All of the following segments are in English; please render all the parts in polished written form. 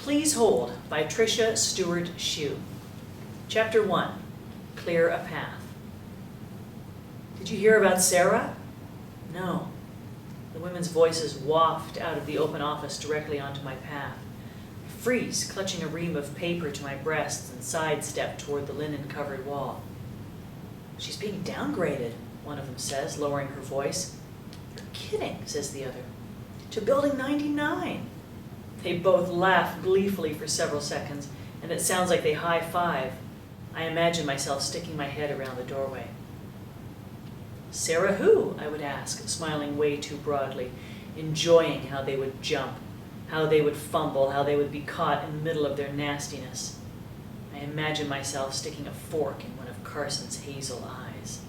Please Hold by Tricia Stewart Shiu. Chapter 1, Clear a Path. Did you hear about Sarah? No. The women's voices waft out of the open office directly onto my path. I freeze, clutching a ream of paper to my breasts and sidestep toward the linen-covered wall. She's being downgraded, one of them says, lowering her voice. You're kidding, says the other. To Building 99. They both laugh gleefully for several seconds, and it sounds like they high-five. I imagine myself sticking my head around the doorway. Sarah who? I would ask, smiling way too broadly, enjoying how they would jump, how they would fumble, how they would be caught in the middle of their nastiness. I imagine myself sticking a fork in one of Carson's hazel eyes.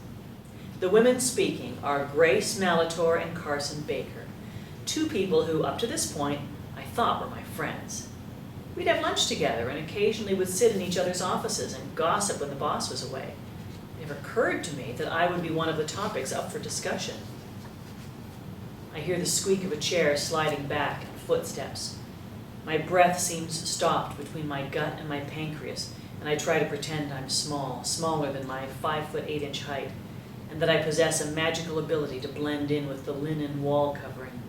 The women speaking are Grace Malator and Carson Baker, two people who, up to this point, I thought were my friends. We'd have lunch together and occasionally would sit in each other's offices and gossip when the boss was away. It never occurred to me that I would be one of the topics up for discussion. I hear the squeak of a chair sliding back and footsteps. My breath seems stopped between my gut and my pancreas, and I try to pretend I'm small, smaller than my 5'8" height, and that I possess a magical ability to blend in with the linen wall covering.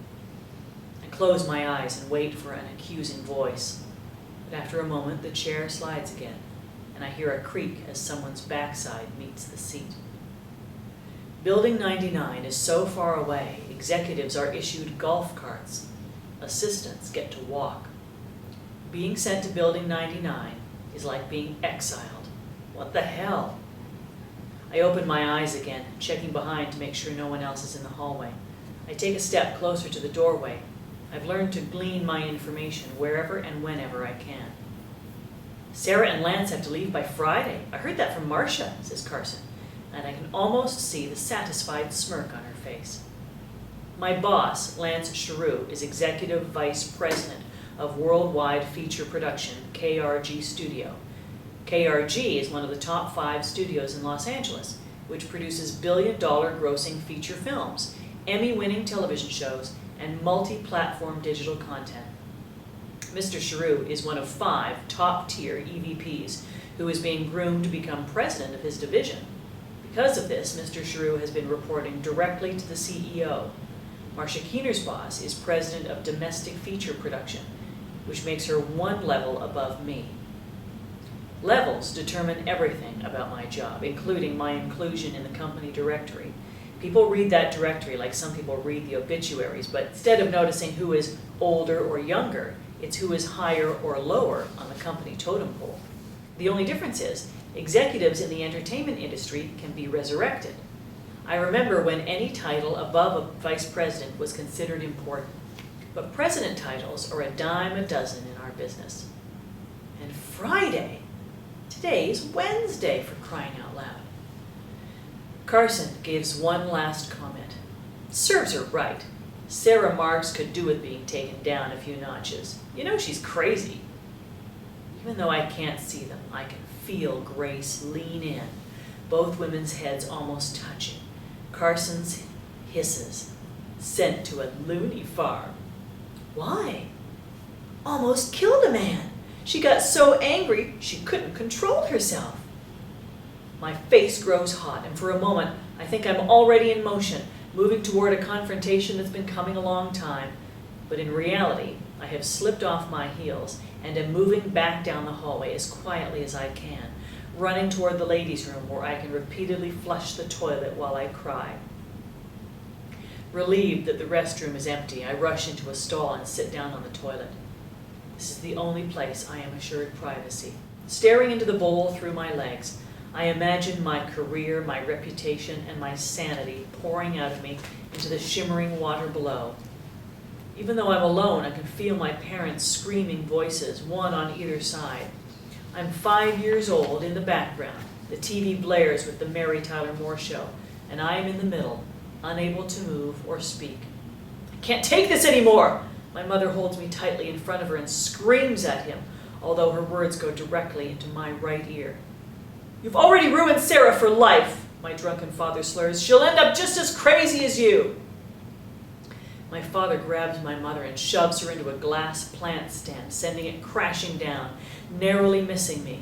I close my eyes and wait for an accusing voice. But after a moment, the chair slides again, and I hear a creak as someone's backside meets the seat. Building 99 is so far away, executives are issued golf carts. Assistants get to walk. Being sent to Building 99 is like being exiled. What the hell? I open my eyes again, checking behind to make sure no one else is in the hallway. I take a step closer to the doorway. I've learned to glean my information wherever and whenever I can. Sarah and Lance have to leave by Friday. I heard that from Marcia, says Carson, and I can almost see the satisfied smirk on her face. My boss, Lance Shiu, is Executive Vice President of Worldwide Feature Production, KRG Studio. KRG is one of the top 5 studios in Los Angeles, which produces billion-dollar grossing feature films, Emmy-winning television shows, and multi-platform digital content. Mr. Shiu is one of 5 top-tier EVPs who is being groomed to become president of his division. Because of this, Mr. Shiu has been reporting directly to the CEO. Marcia Keener's boss is president of domestic feature production, which makes her one level above me. Levels determine everything about my job, including my inclusion in the company directory. People read that directory like some people read the obituaries, but instead of noticing who is older or younger, it's who is higher or lower on the company totem pole. The only difference is, executives in the entertainment industry can be resurrected. I remember when any title above a vice president was considered important, but president titles are a dime a dozen in our business. And Friday? Today's Wednesday, for crying out loud. Carson gives one last comment. Serves her right. Sarah Marks could do with being taken down a few notches. You know she's crazy. Even though I can't see them, I can feel Grace lean in, both women's heads almost touching. Carson's hisses, sent to a loony farm. Why? Almost killed a man. She got so angry she couldn't control herself. My face grows hot, and for a moment, I think I'm already in motion, moving toward a confrontation that's been coming a long time. But in reality, I have slipped off my heels and am moving back down the hallway as quietly as I can, running toward the ladies' room where I can repeatedly flush the toilet while I cry. Relieved that the restroom is empty, I rush into a stall and sit down on the toilet. This is the only place I am assured privacy. Staring into the bowl through my legs, I imagine my career, my reputation, and my sanity pouring out of me into the shimmering water below. Even though I'm alone, I can feel my parents' screaming voices, one on either side. I'm 5 years old in the background. The TV blares with the Mary Tyler Moore Show, and I am in the middle, unable to move or speak. I can't take this anymore! My mother holds me tightly in front of her and screams at him, although her words go directly into my right ear. You've already ruined Sarah for life, my drunken father slurs. She'll end up just as crazy as you. My father grabs my mother and shoves her into a glass plant stand, sending it crashing down, narrowly missing me.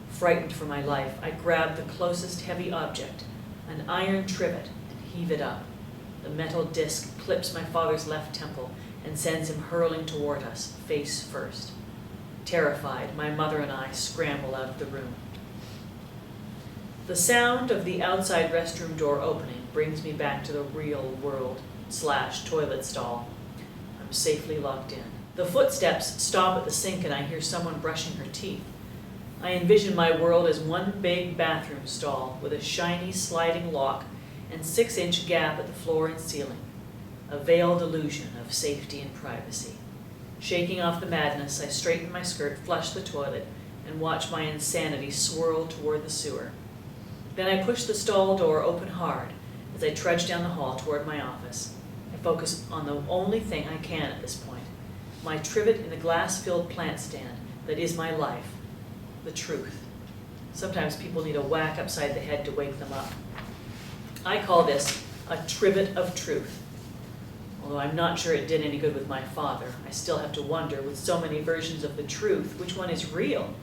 Frightened for my life, I grab the closest heavy object, an iron trivet, and heave it up. The metal disc clips my father's left temple and sends him hurling toward us, face first. Terrified, my mother and I scramble out of the room. The sound of the outside restroom door opening brings me back to the real world / toilet stall. I'm safely locked in. The footsteps stop at the sink and I hear someone brushing her teeth. I envision my world as one big bathroom stall with a shiny sliding lock and 6-inch gap at the floor and ceiling. A veiled illusion of safety and privacy. Shaking off the madness, I straighten my skirt, flush the toilet, and watch my insanity swirl toward the sewer. Then I push the stall door open hard as I trudge down the hall toward my office. I focus on the only thing I can at this point, my trivet in the glass-filled plant stand that is my life, the truth. Sometimes people need a whack upside the head to wake them up. I call this a trivet of truth. Although I'm not sure it did any good with my father, I still have to wonder, with so many versions of the truth, which one is real?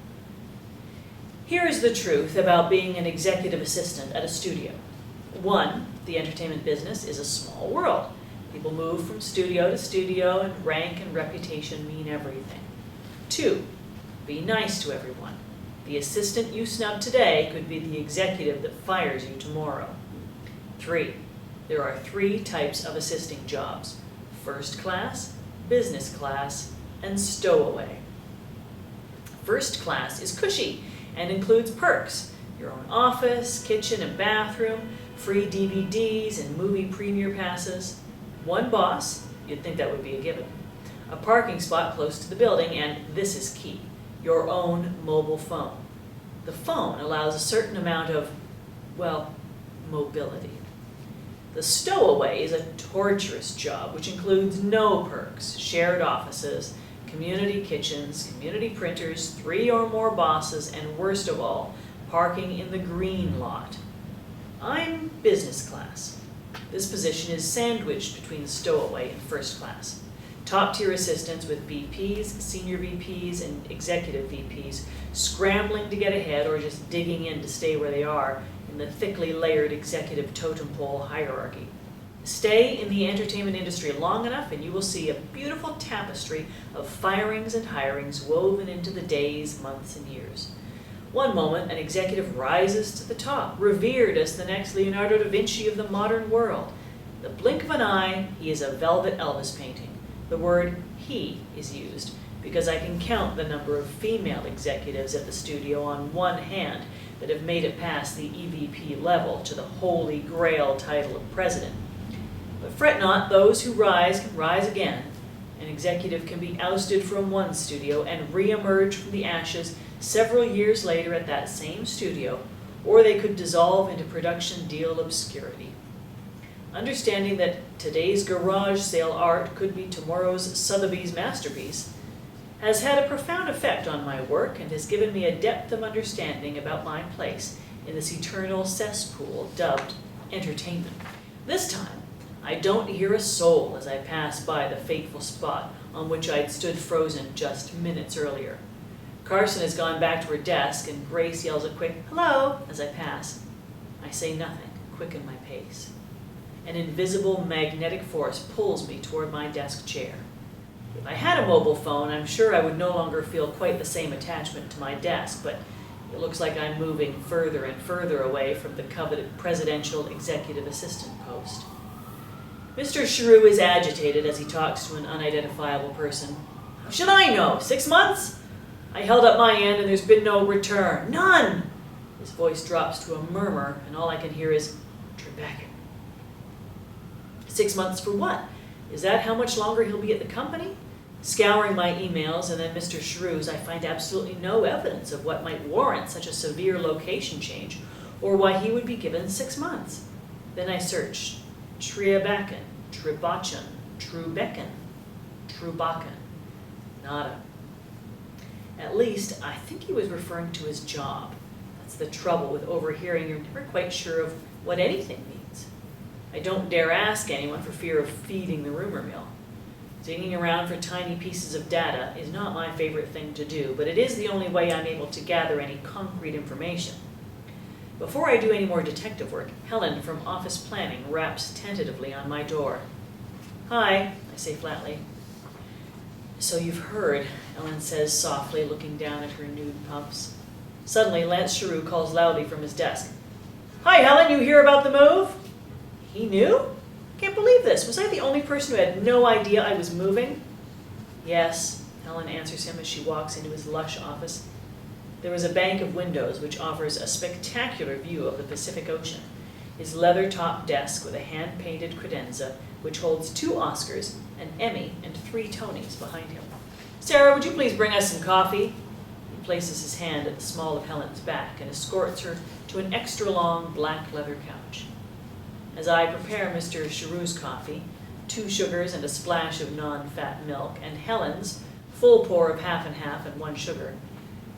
Here is the truth about being an executive assistant at a studio. 1, the entertainment business is a small world. People move from studio to studio, and rank and reputation mean everything. 2, be nice to everyone. The assistant you snub today could be the executive that fires you tomorrow. 3, there are 3 types of assisting jobs: first class, business class, and stowaway. First class is cushy and includes perks: your own office, kitchen and bathroom, free DVDs and movie premiere passes, one boss, you'd think that would be a given, a parking spot close to the building, and this is key, your own mobile phone. The phone allows a certain amount of, well, mobility. The stowaway is a torturous job which includes no perks, shared offices, community kitchens, community printers, 3 or more bosses, and worst of all, parking in the green lot. I'm business class. This position is sandwiched between stowaway and first class. Top-tier assistants with VPs, senior VPs, and executive VPs scrambling to get ahead or just digging in to stay where they are in the thickly layered executive totem pole hierarchy. Stay in the entertainment industry long enough and you will see a beautiful tapestry of firings and hirings woven into the days, months, and years. One moment, an executive rises to the top, revered as the next Leonardo da Vinci of the modern world. The blink of an eye, he is a velvet Elvis painting. The word he is used because I can count the number of female executives at the studio on one hand that have made it past the EVP level to the holy grail title of president. But fret not, those who rise can rise again. An executive can be ousted from one studio and re-emerge from the ashes several years later at that same studio, or they could dissolve into production deal obscurity. Understanding that today's garage sale art could be tomorrow's Sotheby's masterpiece has had a profound effect on my work and has given me a depth of understanding about my place in this eternal cesspool dubbed entertainment. This time, I don't hear a soul as I pass by the fateful spot on which I'd stood frozen just minutes earlier. Carson has gone back to her desk and Grace yells a quick "hello" as I pass. I say nothing, quicken my pace. An invisible magnetic force pulls me toward my desk chair. If I had a mobile phone, I'm sure I would no longer feel quite the same attachment to my desk, but it looks like I'm moving further and further away from the coveted presidential executive assistant post. Mr. Shiu is agitated as he talks to an unidentifiable person. How should I know? 6 months? I held up my end and there's been no return. None! His voice drops to a murmur and all I can hear is, Trebek. 6 months for what? Is that how much longer he'll be at the company? Scouring my emails and then Mr. Shiu's, I find absolutely no evidence of what might warrant such a severe location change or why he would be given 6 months. Then I search. Triabakan, Tribachan, Trubecken, Trubakan. Nada. At least, I think he was referring to his job. That's the trouble with overhearing. You're never quite sure of what anything means. I don't dare ask anyone for fear of feeding the rumor mill. Digging around for tiny pieces of data is not my favorite thing to do, but it is the only way I'm able to gather any concrete information. Before I do any more detective work, Helen from office planning raps tentatively on my door. "Hi," I say flatly. "So you've heard," Ellen says softly, looking down at her nude pumps. Suddenly, Lance Shiu calls loudly from his desk. "Hi, Helen, you hear about the move?" He knew? Can't believe this. Was I the only person who had no idea I was moving? "Yes," Helen answers him as she walks into his lush office. There is a bank of windows which offers a spectacular view of the Pacific Ocean. His leather-topped desk with a hand-painted credenza, which holds 2 Oscars, an Emmy, and 3 Tonys behind him. "Sarah, would you please bring us some coffee?" He places his hand at the small of Helen's back and escorts her to an extra-long black leather couch. As I prepare Mr. Shiu's coffee, 2 sugars and a splash of non-fat milk, and Helen's full pour of half and half and 1 sugar,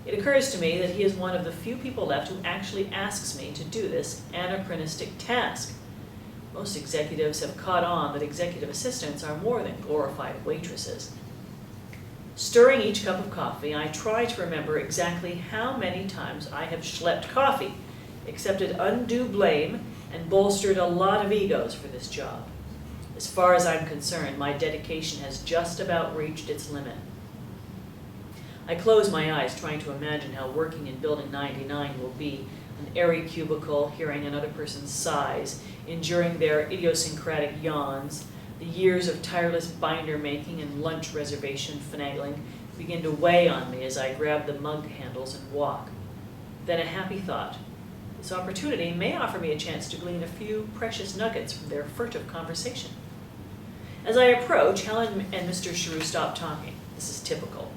it occurs to me that he is one of the few people left who actually asks me to do this anachronistic task. Most executives have caught on that executive assistants are more than glorified waitresses. Stirring each cup of coffee, I try to remember exactly how many times I have schlepped coffee, accepted undue blame, and bolstered a lot of egos for this job. As far as I'm concerned, my dedication has just about reached its limit. I close my eyes, trying to imagine how working in Building 99 will be, an airy cubicle, hearing another person's sighs, enduring their idiosyncratic yawns. The years of tireless binder making and lunch reservation finagling begin to weigh on me as I grab the mug handles and walk. Then a happy thought. This opportunity may offer me a chance to glean a few precious nuggets from their furtive conversation. As I approach, Helen and Mr. Shiu stop talking. This is typical.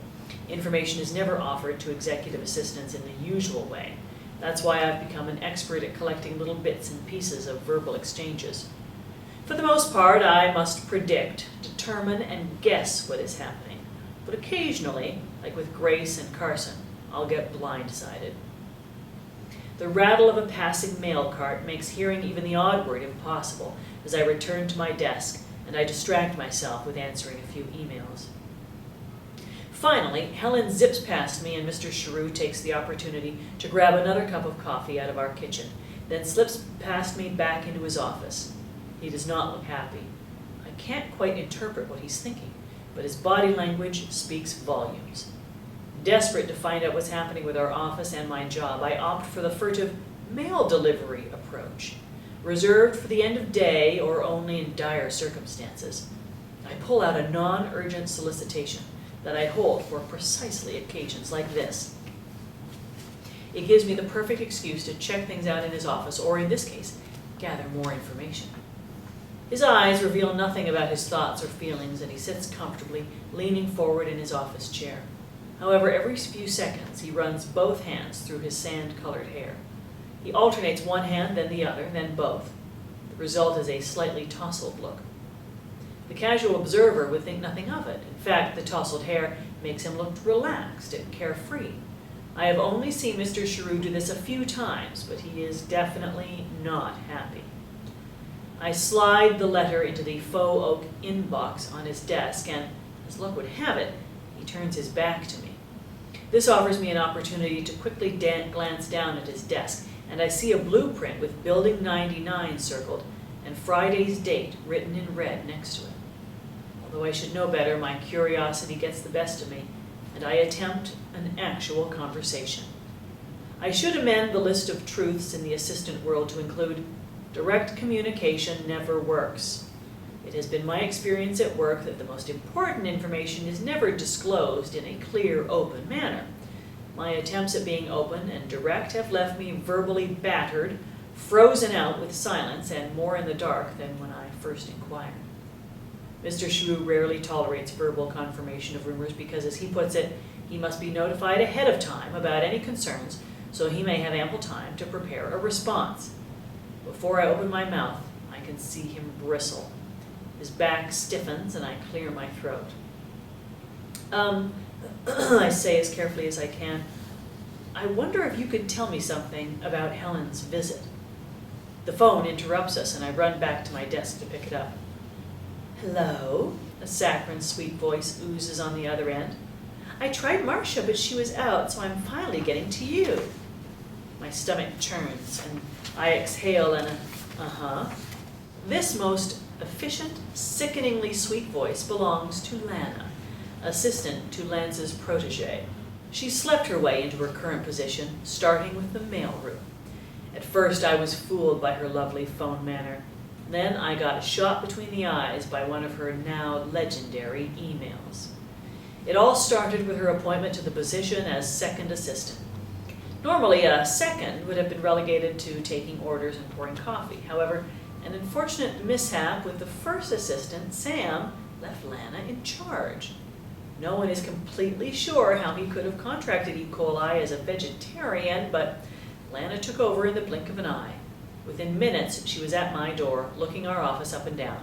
Information is never offered to executive assistants in the usual way. That's why I've become an expert at collecting little bits and pieces of verbal exchanges. For the most part, I must predict, determine, and guess what is happening. But occasionally, like with Grace and Carson, I'll get blindsided. The rattle of a passing mail cart makes hearing even the odd word impossible as I return to my desk and I distract myself with answering a few emails. Finally, Helen zips past me and Mr. Shiu takes the opportunity to grab another cup of coffee out of our kitchen, then slips past me back into his office. He does not look happy. I can't quite interpret what he's thinking, but his body language speaks volumes. Desperate to find out what's happening with our office and my job, I opt for the furtive mail delivery approach, reserved for the end of day or only in dire circumstances. I pull out a non-urgent solicitation that I hold for precisely occasions like this. It gives me the perfect excuse to check things out in his office, or in this case, gather more information. His eyes reveal nothing about his thoughts or feelings, and he sits comfortably, leaning forward in his office chair. However, every few seconds, he runs both hands through his sand-colored hair. He alternates one hand, then the other, then both. The result is a slightly tousled look. The casual observer would think nothing of it. In fact, the tousled hair makes him look relaxed and carefree. I have only seen Mr. Shiu do this a few times, but he is definitely not happy. I slide the letter into the faux oak inbox on his desk, and, as luck would have it, he turns his back to me. This offers me an opportunity to quickly glance down at his desk, and I see a blueprint with Building 99 circled and Friday's date written in red next to it. Although I should know better, my curiosity gets the best of me, and I attempt an actual conversation. I should amend the list of truths in the assistant world to include direct communication never works. It has been my experience at work that the most important information is never disclosed in a clear, open manner. My attempts at being open and direct have left me verbally battered, frozen out with silence, and more in the dark than when I first inquired. Mr. Shiu rarely tolerates verbal confirmation of rumors because, as he puts it, he must be notified ahead of time about any concerns so he may have ample time to prepare a response. Before I open my mouth, I can see him bristle. His back stiffens and I clear my throat. I say as carefully as I can, I wonder if you could tell me something about Helen's visit. The phone interrupts us, and I run back to my desk to pick it up. "Hello?" A saccharine, sweet voice oozes on the other end. "I tried Marcia, but she was out, so I'm finally getting to you." My stomach churns, and I exhale an uh-huh. This most efficient, sickeningly sweet voice belongs to Lana, assistant to Lance's protege. She slept her way into her current position, starting with the mailroom. At first I was fooled by her lovely phone manner. Then I got shot between the eyes by one of her now legendary emails. It all started with her appointment to the position as second assistant. Normally, a second would have been relegated to taking orders and pouring coffee. However, an unfortunate mishap with the first assistant, Sam, left Lana in charge. No one is completely sure how he could have contracted E. coli as a vegetarian, but Lana took over in the blink of an eye. Within minutes, she was at my door, looking our office up and down.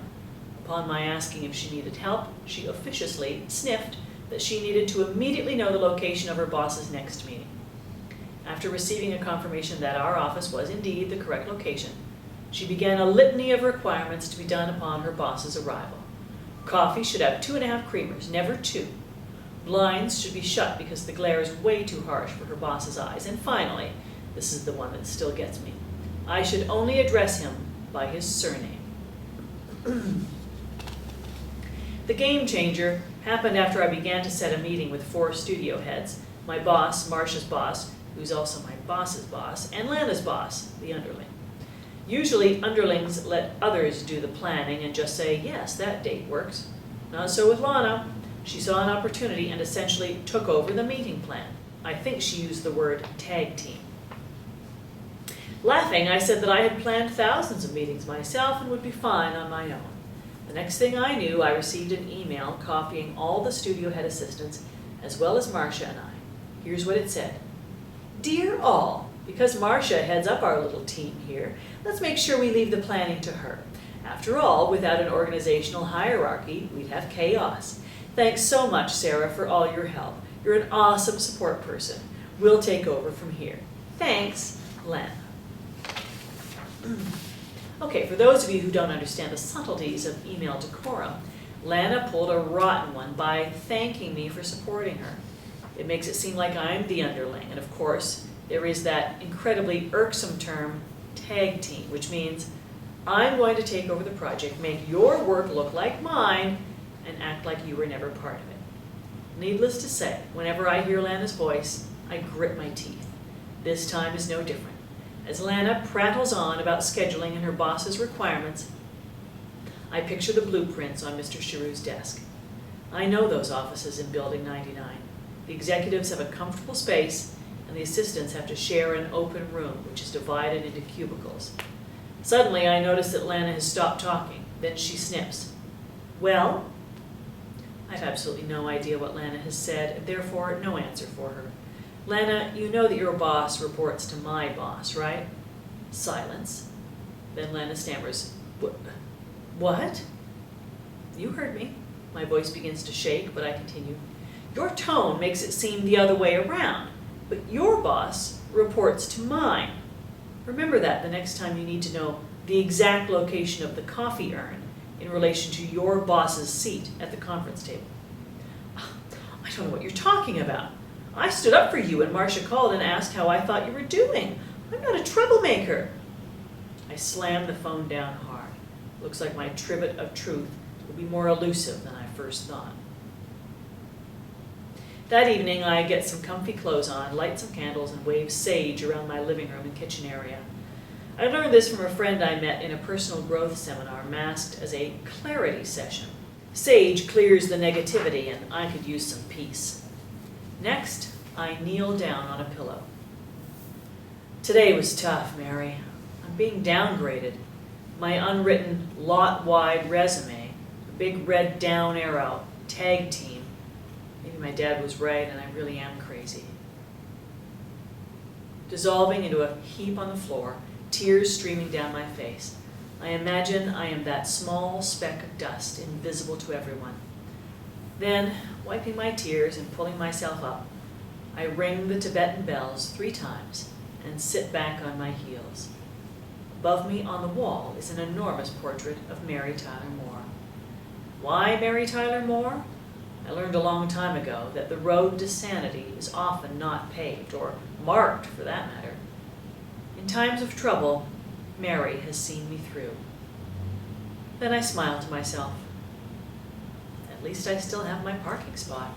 Upon my asking if she needed help, she officiously sniffed that she needed to immediately know the location of her boss's next meeting. After receiving a confirmation that our office was indeed the correct location, she began a litany of requirements to be done upon her boss's arrival. Coffee should have 2.5 creamers, never 2. Blinds should be shut because the glare is way too harsh for her boss's eyes. And finally, this is the one that still gets me, I should only address him by his surname. The game changer happened after I began to set a meeting with 4 studio heads, my boss, Marcia's boss, who's also my boss's boss, and Lana's boss, the underling. Usually, underlings let others do the planning and just say, yes, that date works. Not so with Lana. She saw an opportunity and essentially took over the meeting plan. I think she used the word tag team. Laughing, I said that I had planned thousands of meetings myself and would be fine on my own. The next thing I knew, I received an email copying all the studio head assistants, as well as Marcia and I. Here's what it said. Dear all, because Marcia heads up our little team here, let's make sure we leave the planning to her. After all, without an organizational hierarchy, we'd have chaos. Thanks so much, Sarah, for all your help. You're an awesome support person. We'll take over from here. Thanks, Lana. Okay, for those of you who don't understand the subtleties of email decorum, Lana pulled a rotten one by thanking me for supporting her. It makes it seem like I'm the underling, and of course, there is that incredibly irksome term, tag team, which means I'm going to take over the project, make your work look like mine, and act like you were never part of it. Needless to say, whenever I hear Lana's voice, I grit my teeth. This time is no different. As Lana prattles on about scheduling and her boss's requirements, I picture the blueprints on Mr. Shiu's desk. I know those offices in Building 99. The executives have a comfortable space, and the assistants have to share an open room, which is divided into cubicles. Suddenly, I notice that Lana has stopped talking. Then she snips. Well? I have absolutely no idea what Lana has said, and therefore no answer for her. Lana, you know that your boss reports to my boss, right? Silence. Then Lana stammers, What? You heard me. My voice begins to shake, but I continue. Your tone makes it seem the other way around, but your boss reports to mine. Remember that the next time you need to know the exact location of the coffee urn in relation to your boss's seat at the conference table. I don't know what you're talking about. I stood up for you when Marcia called and asked how I thought you were doing. I'm not a troublemaker. I slammed the phone down hard. Looks like my trivet of truth will be more elusive than I first thought. That evening, I get some comfy clothes on, light some candles, and wave sage around my living room and kitchen area. I learned this from a friend I met in a personal growth seminar masked as a clarity session. Sage clears the negativity, and I could use some peace. Next, I kneel down on a pillow. Today was tough, Mary. I'm being downgraded. My unwritten, lot-wide resume, a big red down arrow, tag team. Maybe my dad was right and I really am crazy. Dissolving into a heap on the floor, tears streaming down my face. I imagine I am that small speck of dust, invisible to everyone. Then, wiping my tears and pulling myself up, I ring the Tibetan bells 3 times and sit back on my heels. Above me on the wall is an enormous portrait of Mary Tyler Moore. Why Mary Tyler Moore? I learned a long time ago that the road to sanity is often not paved, or marked for that matter. In times of trouble, Mary has seen me through. Then I smiled to myself. At least I still have my parking spot.